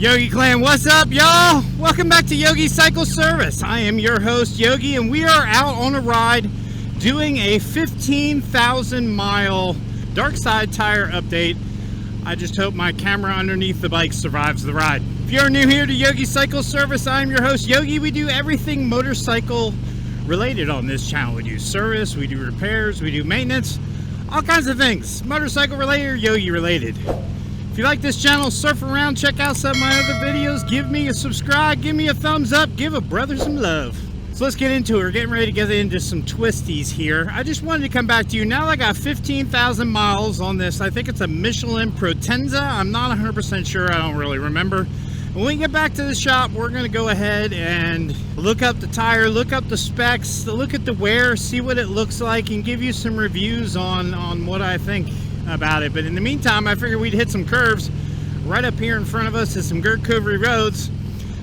Yogi Clan, what's up, y'all? Welcome back to Yogi Cycle Service. I am your host, Yogi, and we are out on a ride doing a 15,000 mile Darkside tire update. I just hope my camera underneath the bike survives the ride. If you're new here to Yogi Cycle Service, I am your host, Yogi. We do everything motorcycle related on this channel. We do service, we do repairs, we do maintenance, all kinds of things. Motorcycle related or Yogi related. If you like this channel, surf around, check out some of my other videos, give me a subscribe, give me a thumbs up, give a brother some love. So let's get into it. We're getting ready to get into some twisties here. I just wanted to come back to you. Now that I got 15,000 miles on this, I think it's a Michelin Potenza. I'm not 100% sure, I don't really remember. When we get back to the shop, we're gonna go ahead and look up the tire, look up the specs, look at the wear, see what it looks like, and give you some reviews on what I think about it. But in the meantime, I figured we'd hit some curves. Right up here in front of us is some dirt covery roads,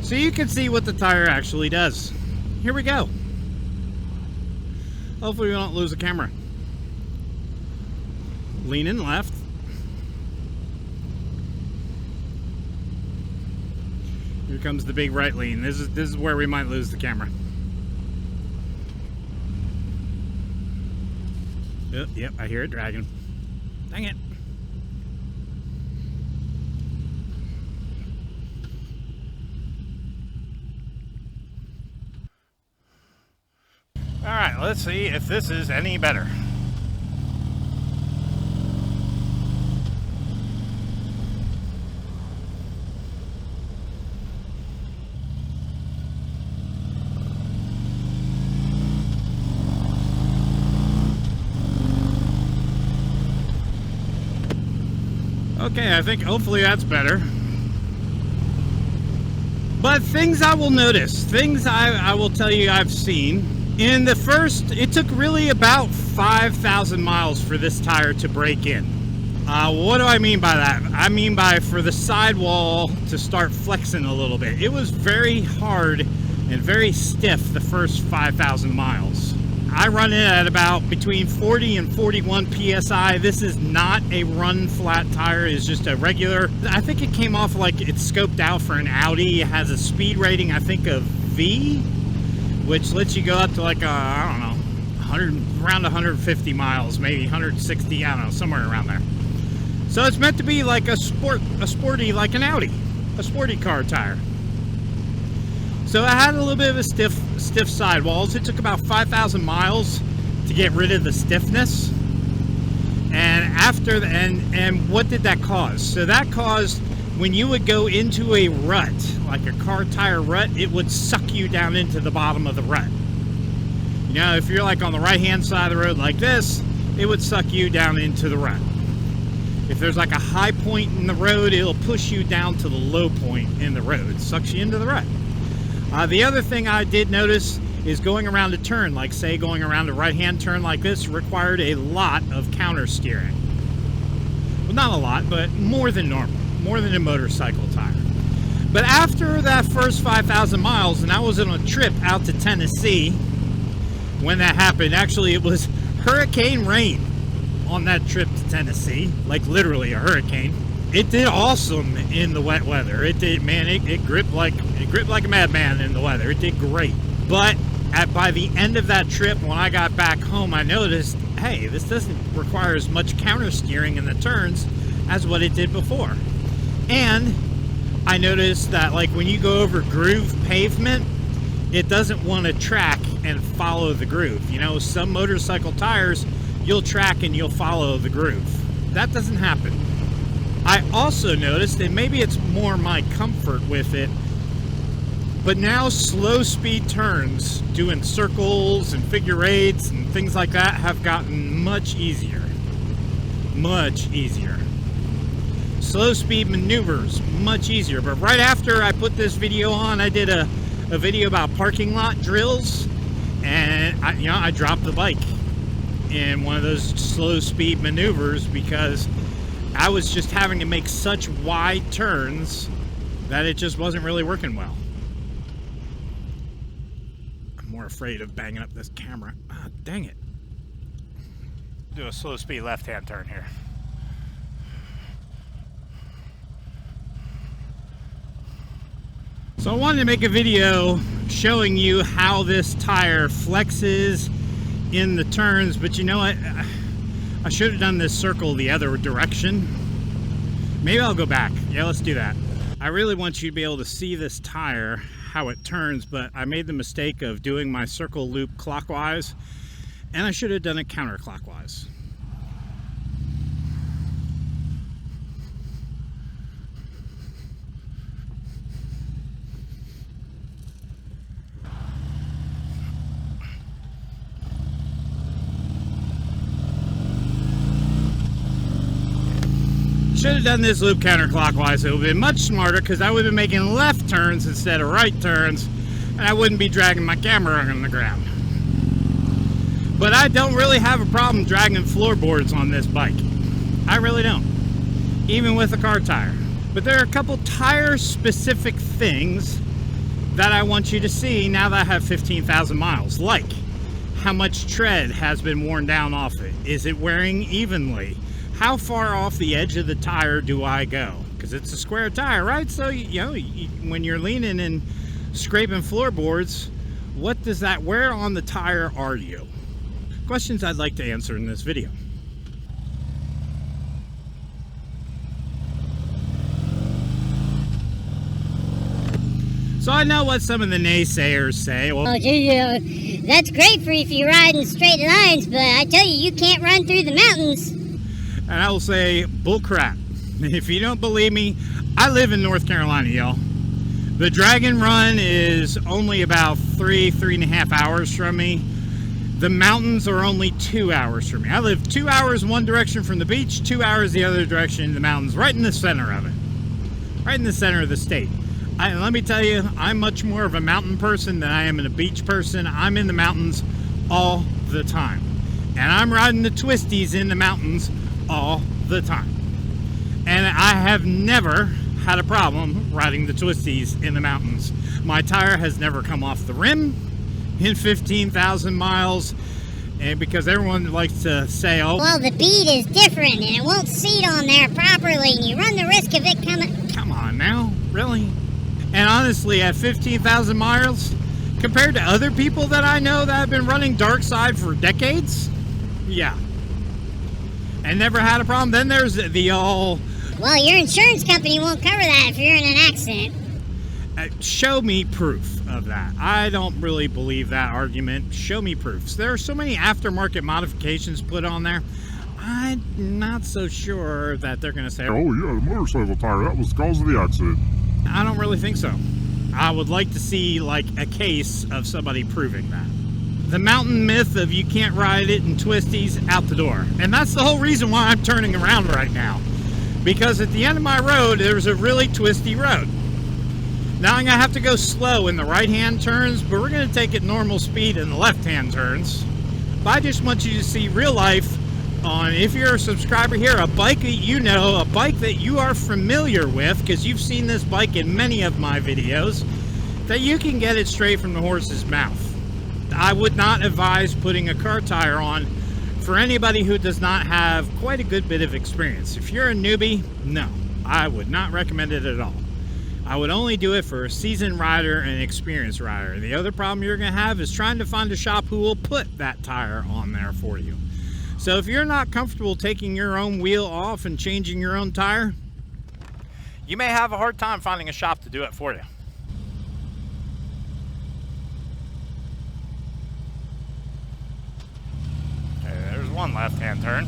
so you can see what the tire actually does. Here we go. Hopefully we don't lose the camera. Lean in left. Here comes the big right lean. This is where we might lose the camera. Oh, yep, I hear it dragging. Dang it. All right, let's see if this is any better. Okay, I think hopefully that's better. But things I will notice, things I will tell you I've seen. In the first, it took really about 5,000 miles for this tire to break in. What do I mean by that? I mean by for the sidewall to start flexing a little bit. It was very hard and very stiff the first 5,000 miles. I run it at about between 40 and 41 PSI. This is not a run flat tire, it's just a regular. I think it came off like it's scoped out for an Audi. It has a speed rating, I think, of V, which lets you go up to like, I don't know, around 150 miles, maybe 160, I don't know, somewhere around there. So it's meant to be like a sporty, like an Audi, a sporty car tire. So I had a little bit of a stiff sidewalls. It took about 5,000 miles to get rid of the stiffness. And after the, and what did that cause? So that caused when you would go into a rut, like a car tire rut, it would suck you down into the bottom of the rut. You know, if you're like on the right-hand side of the road like this, it would suck you down into the rut. If there's like a high point in the road, it'll push you down to the low point in the road. It sucks you into the rut. The other thing I did notice is going around a turn, like say going around a right-hand turn like this, required a lot of counter steering. Well, not a lot, but more than normal, more than a motorcycle tire. But after that first 5,000 miles, and I was on a trip out to Tennessee when that happened. Actually, it was hurricane rain on that trip to Tennessee, like literally a hurricane. It did awesome in the wet weather. It did, man. It gripped like a madman in the weather. It did great. But by the end of that trip, when I got back home, I noticed, hey, this doesn't require as much counter steering in the turns as what it did before. And I noticed that, like, when you go over groove pavement, it doesn't want to track and follow the groove. You know, some motorcycle tires, you'll track and you'll follow the groove. That doesn't happen. I also noticed, and maybe it's more my comfort with it, but now slow speed turns, doing circles and figure eights and things like that, have gotten much easier. Much easier. Slow speed maneuvers, much easier. But right after I put this video on, I did a video about parking lot drills, and I dropped the bike in one of those slow speed maneuvers because I was just having to make such wide turns that it just wasn't really working well. I'm more afraid of banging up this camera. Ah, dang it. Do a slow speed left-hand turn here. So I wanted to make a video showing you how this tire flexes in the turns, but you know what? I should have done this circle the other direction. Maybe I'll go back. Yeah, let's do that. I really want you to be able to see this tire, how it turns, but I made the mistake of doing my circle loop clockwise, and I should have done it counterclockwise. Should have done this loop counterclockwise. It would have been much smarter because I would have been making left turns instead of right turns, and I wouldn't be dragging my camera on the ground. But I don't really have a problem dragging floorboards on this bike. I really don't, even with a car tire. But there are a couple tire specific things that I want you to see now that I have 15,000 miles, like how much tread has been worn down off it. Is it wearing evenly? How far off the edge of the tire do I go? Because it's a square tire, right? So, you know, when you're leaning and scraping floorboards, what does that, where on the tire are you? Questions I'd like to answer in this video. So I know what some of the naysayers say. Well, that's great for if you ride in straight lines, but I tell you, you can't run through the mountains. And I will say, bull crap. If you don't believe me, I live in North Carolina, y'all. The Dragon Run is only about 3.5 hours from me. The mountains are only 2 hours from me. I live 2 hours one direction from the beach, 2 hours the other direction in the mountains, right in the center of it. Right in the center of the state. Let me tell you, I'm much more of a mountain person than I am a beach person. I'm in the mountains all the time. And I'm riding the twisties in the mountains all the time. And I have never had a problem riding the twisties in the mountains. My tire has never come off the rim in 15,000 miles. And because everyone likes to say, oh, well, the bead is different and it won't seat on there properly and you run the risk of it coming. Come on now, really? And honestly, at 15,000 miles, compared to other people that I know that have been running Darkside for decades, yeah. And never had a problem. Then there's the all... well, your insurance company won't cover that if you're in an accident. Show me proof of that. I don't really believe that argument. Show me proofs. There are so many aftermarket modifications put on there. I'm not so sure that they're going to say, oh yeah, the motorcycle tire, that was the cause of the accident. I don't really think so. I would like to see like a case of somebody proving that. The mountain myth of you can't ride it in twisties, out the door. And that's the whole reason why I'm turning around right now. Because at the end of my road, there's a really twisty road. Now I'm going to have to go slow in the right-hand turns, but we're going to take it normal speed in the left-hand turns. But I just want you to see real life on, if you're a subscriber here, a bike that you know, a bike that you are familiar with, because you've seen this bike in many of my videos, that you can get it straight from the horse's mouth. I would not advise putting a car tire on for anybody who does not have quite a good bit of experience. If you're a newbie, no, I would not recommend it at all. I would only do it for a seasoned rider and an experienced rider. The other problem you're going to have is trying to find a shop who will put that tire on there for you. So if you're not comfortable taking your own wheel off and changing your own tire, you may have a hard time finding a shop to do it for you. One left-hand turn.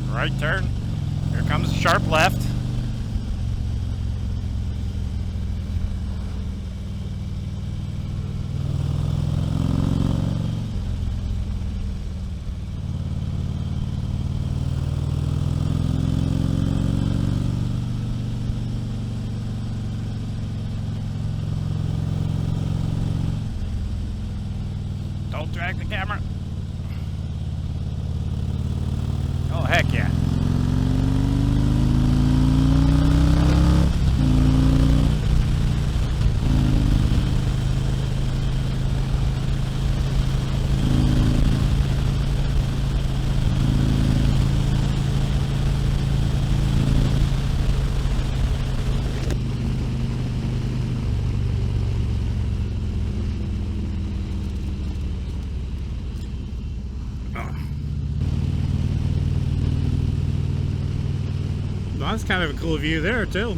Right turn. Here comes a sharp left. Don't drag the camera. Oh, heck yeah. that's kind of a cool view there too.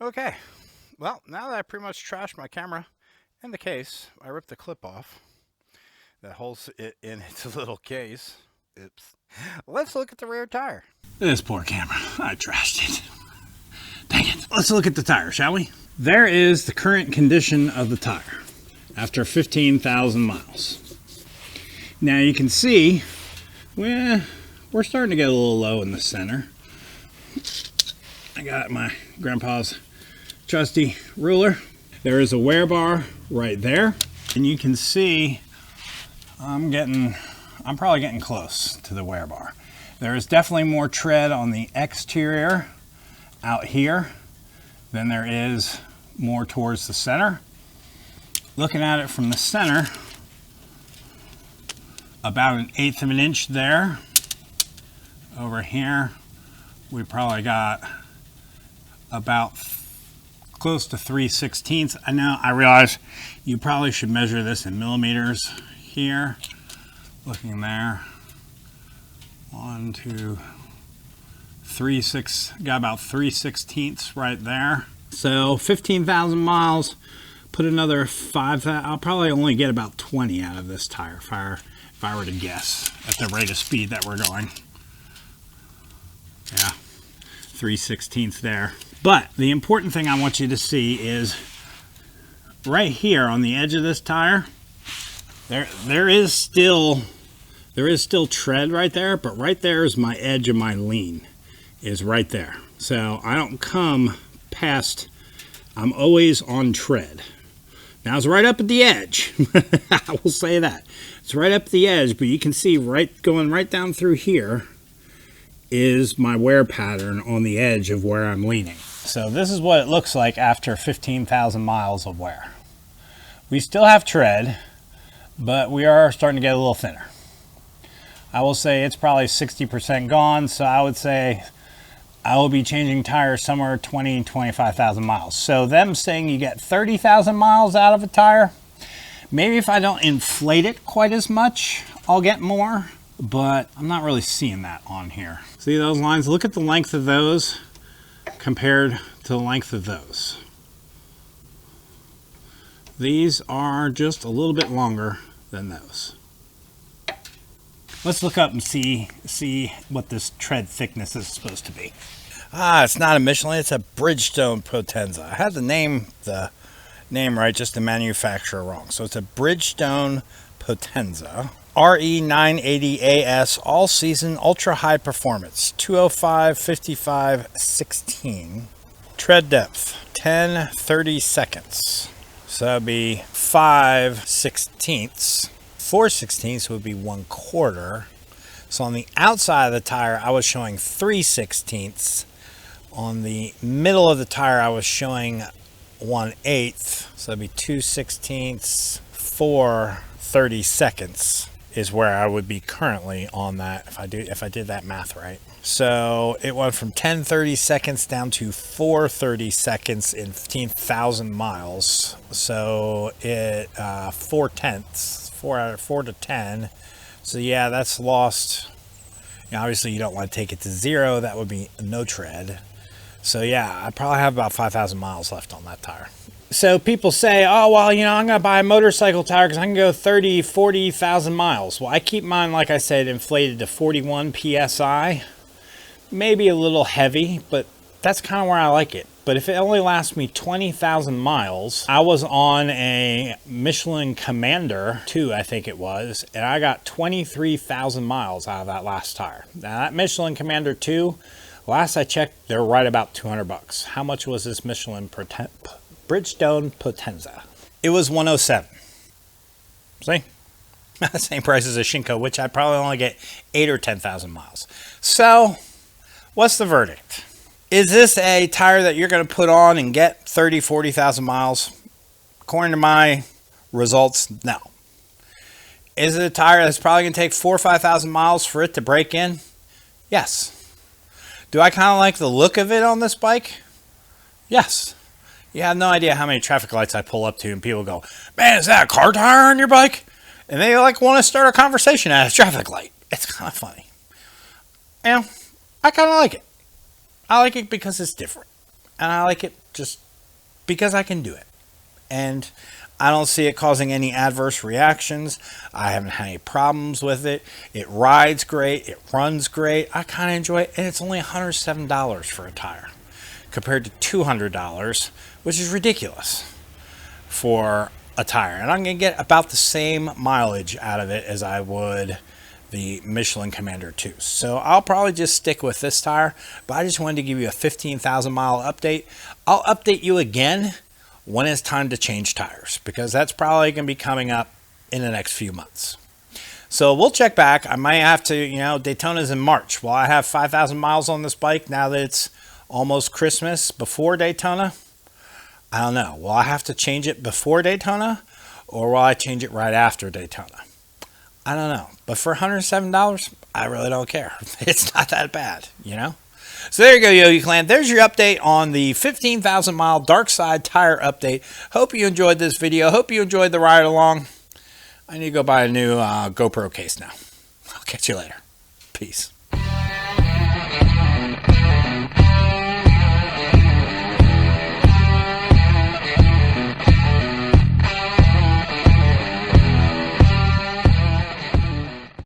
Okay, well, now that I pretty much trashed my camera and the case, I ripped the clip off that holds it in its little case. Oops. Let's look at the rear tire. This poor camera, I trashed it. Dang it. Let's look at the tire, shall we? There is the current condition of the tire after 15,000 miles. Now you can see, well, we're starting to get a little low in the center. I got my grandpa's trusty ruler. There is a wear bar right there, and you can see I'm probably getting close to the wear bar. There is definitely more tread on the exterior out here than there is more towards the center. Looking at it from the center, about 1/8 of an inch there. Over here, we probably got about close to 3/16. I realize you probably should measure this in millimeters here. Looking there, 1, 2, 3, 6, got about 3/16 right there. So 15,000 miles, put another 5,000, I'll probably only get about 20 out of this tire if I were to guess at the rate of speed that we're going. Yeah, 3/16 there. But the important thing I want you to see is right here on the edge of this tire, there is still tread right there, but right there is my edge of my lean, is right there. So I don't come past, I'm always on tread. Now it's right up at the edge. I will say that. It's right up at the edge, but you can see going right down through here is my wear pattern on the edge of where I'm leaning. So this is what it looks like after 15,000 miles of wear. We still have tread, but we are starting to get a little thinner. I will say it's probably 60% gone, so I would say I will be changing tires somewhere 25,000 miles. So them saying you get 30,000 miles out of a tire, maybe if I don't inflate it quite as much, I'll get more, but I'm not really seeing that on here. See those lines? Look at the length of those compared to the length of those. These are just a little bit longer than those. Let's look up and see what this tread thickness is supposed to be. It's not a Michelin, it's a Bridgestone Potenza. I had the name right, just the manufacturer wrong. So it's a Bridgestone Potenza RE980AS all season ultra high performance 205 55 16. Tread depth 10/30 seconds. So that'd be 5/16. 4/16 would be 1/4. So on the outside of the tire, I was showing 3/16. On the middle of the tire, I was showing 1/8. So that'd be 2/16. 4/30 seconds is where I would be currently on that if I did that math right. So it went from 10/30 seconds down to 4/30 seconds in 15,000 miles. So it 4/10. 4 to 10. So yeah, that's lost. Obviously you don't want to take it to 0. That would be no tread. So yeah, I probably have about 5,000 miles left on that tire. So people say, oh, well, I'm going to buy a motorcycle tire because I can go 30, 40,000 miles. Well, I keep mine, like I said, inflated to 41 PSI. Maybe a little heavy, but that's kind of where I like it. But if it only lasts me 20,000 miles, I was on a Michelin Commander 2, I think it was, and I got 23,000 miles out of that last tire. Now that Michelin Commander 2, last I checked, they're right about $200. How much was this Michelin Bridgestone Potenza? It was 107. See? Same price as a Shinko, which I probably only get 8 or 10,000 miles. So, what's the verdict? Is this a tire that you're going to put on and get 30, 40,000 miles? According to my results, no. Is it a tire that's probably going to take 4,000 or 5,000 miles for it to break in? Yes. Do I kind of like the look of it on this bike? Yes. You have no idea how many traffic lights I pull up to and people go, man, is that a car tire on your bike? And they like want to start a conversation at a traffic light. It's kind of funny. You know, I kind of like it. I like it because it's different. And I like it just because I can do it. And I don't see it causing any adverse reactions. I haven't had any problems with it. It rides great. It runs great. I kind of enjoy it. And it's only $107 for a tire compared to $200, which is ridiculous for a tire. And I'm going to get about the same mileage out of it as I would the Michelin Commander 2. So I'll probably just stick with this tire, but I just wanted to give you a 15,000 mile update. I'll update you again when it's time to change tires, because that's probably going to be coming up in the next few months. So we'll check back. I might have to, you know, Daytona's in March. Will I have 5,000 miles on this bike now that it's almost Christmas before Daytona? I don't know. Will I have to change it before Daytona, or will I change it right after Daytona? I don't know. But for $107, I really don't care. It's not that bad, you know? So there you go, Yogi Clan. There's your update on the 15,000 mile Darkside tire update. Hope you enjoyed this video. Hope you enjoyed the ride along. I need to go buy a new GoPro case now. I'll catch you later. Peace.